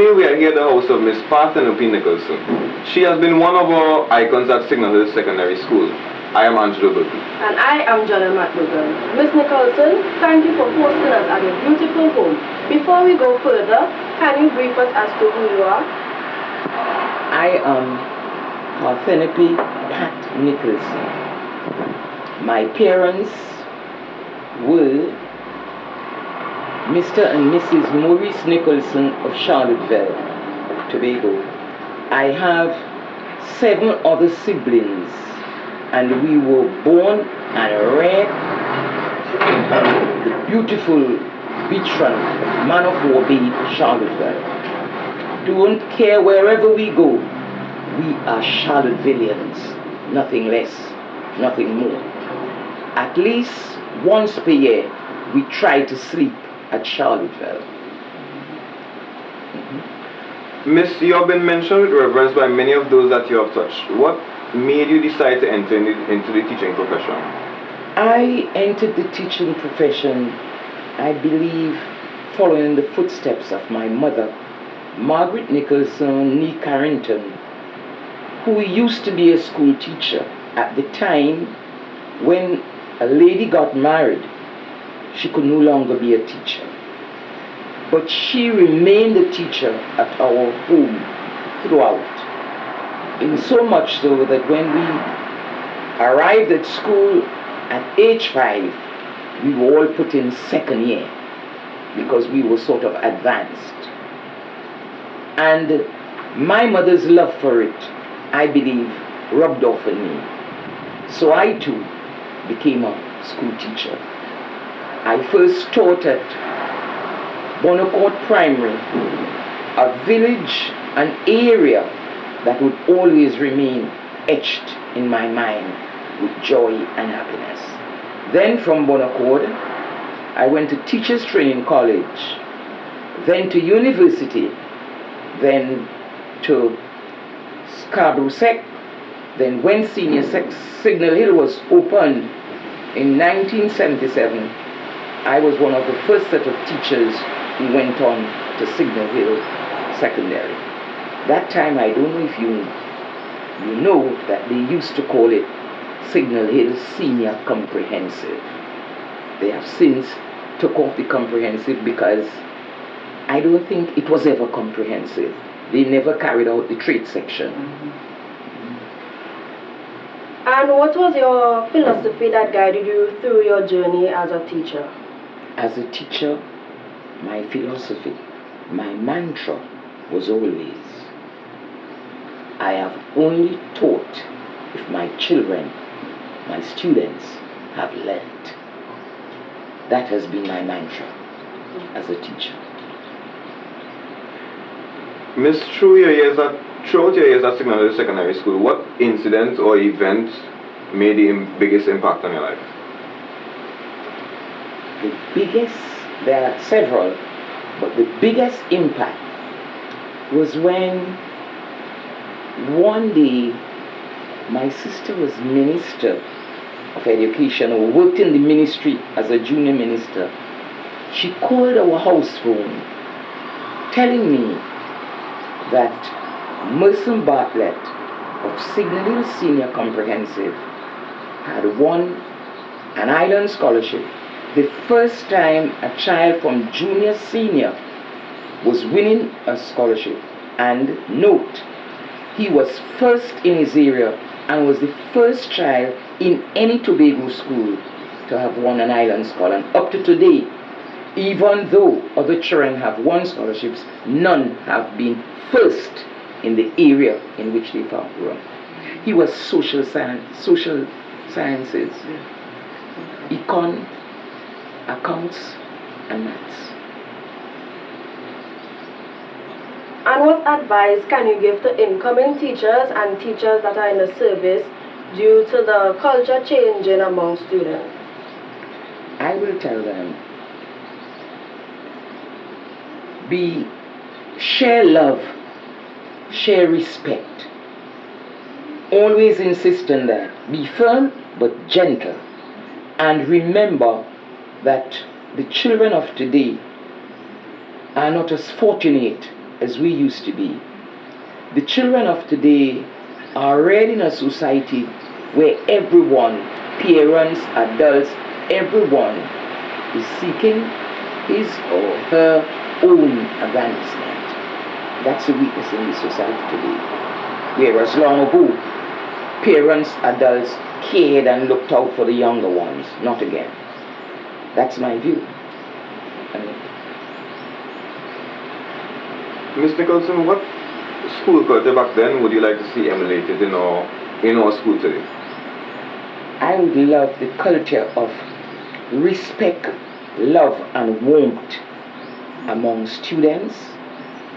Today we are here at the house of Miss Parthenope Nicholson. She has been one of our icons at Signal Hill Secondary School. I am Angelo Burton. And I am Jonah McDougall. Miss Nicholson, thank you for hosting us at your beautiful home. Before we go further, can you brief us as to who you are? I am Parthenope Pat Nicholson. My parents were Mr. and Mrs. Maurice Nicholson of Charlottesville, Tobago. I have 7 other siblings, and we were born and reared on the beautiful beachfront of Man of War Bay, Charlottesville. Don't care wherever we go, we are Charlottevillians, nothing less, nothing more. At least once per year, we try to sleep at Charlottesville. Miss, you have been mentioned with reverence by many of those that you have touched. What made you decide to enter into the teaching profession? I entered the teaching profession, I believe, following in the footsteps of my mother, Margaret Nicholson, nee Carrington, who used to be a school teacher at the time when a lady got married. She could no longer be a teacher. But she remained a teacher at our home throughout. In so much so that when we arrived at school at age 5, we were all put in second year because we were sort of advanced. And my mother's love for it, I believe, rubbed off on me. So I too became a school teacher. I first taught at Bonacourt Primary, a village, an area that would always remain etched in my mind with joy and happiness. Then from Bonacourt, I went to Teachers Training College, then to university, then to Scarborough Sec, then when Senior Sec Signal Hill was opened in 1977, I was one of the first set of teachers who went on to Signal Hill Secondary. That time, I don't know if you know that they used to call it Signal Hill Senior Comprehensive. They have since took off the comprehensive because I don't think it was ever comprehensive. They never carried out the trade section. And what was your philosophy that guided you through your journey as a teacher? As a teacher, my philosophy, my mantra was always, I have only taught if my children, my students have learned. That has been my mantra as a teacher. Miss, throughout your years at Signal Hill Secondary School, what incident or event made the biggest impact on your life? The biggest, there are several, but the biggest impact was when one day my sister was Minister of Education or worked in the ministry as a junior minister. She called our house phone telling me that Merson Bartlett of Signal Hill Senior Comprehensive had won an island scholarship. The first time a child from junior senior was winning a scholarship. And note, he was first in his area and was the first child in any Tobago school to have won an island scholar. And up to today, even though other children have won scholarships, none have been first in the area in which they found run. He was social sciences, econ, accounts, and maths. And what advice can you give to incoming teachers and teachers that are in the service due to the culture changing among students? I will tell them, share love, share respect. Always insist on that. Be firm but gentle. And remember that the children of today are not as fortunate as we used to be. The children of today are already in a society where everyone, parents, adults, everyone is seeking his or her own advancement. That's the weakness in the society today. Whereas long ago, parents, adults cared and looked out for the younger ones, not again. That's my view. Ms. Nicholson, what school culture back then would you like to see emulated in our school today? I would love the culture of respect, love, and warmth among students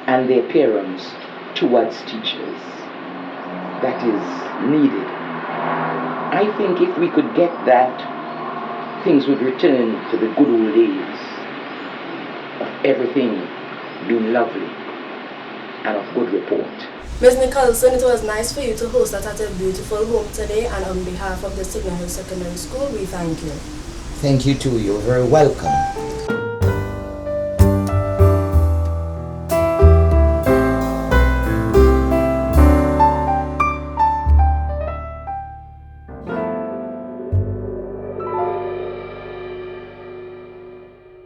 and their parents towards teachers. That is needed. I think if we could get that, things would return to the good old days of everything being lovely and of good report. Ms. Nicholson, it was nice for you to host us at a beautiful home today, and on behalf of the Signal Hill Secondary School, we thank you. Thank you too. You're very welcome.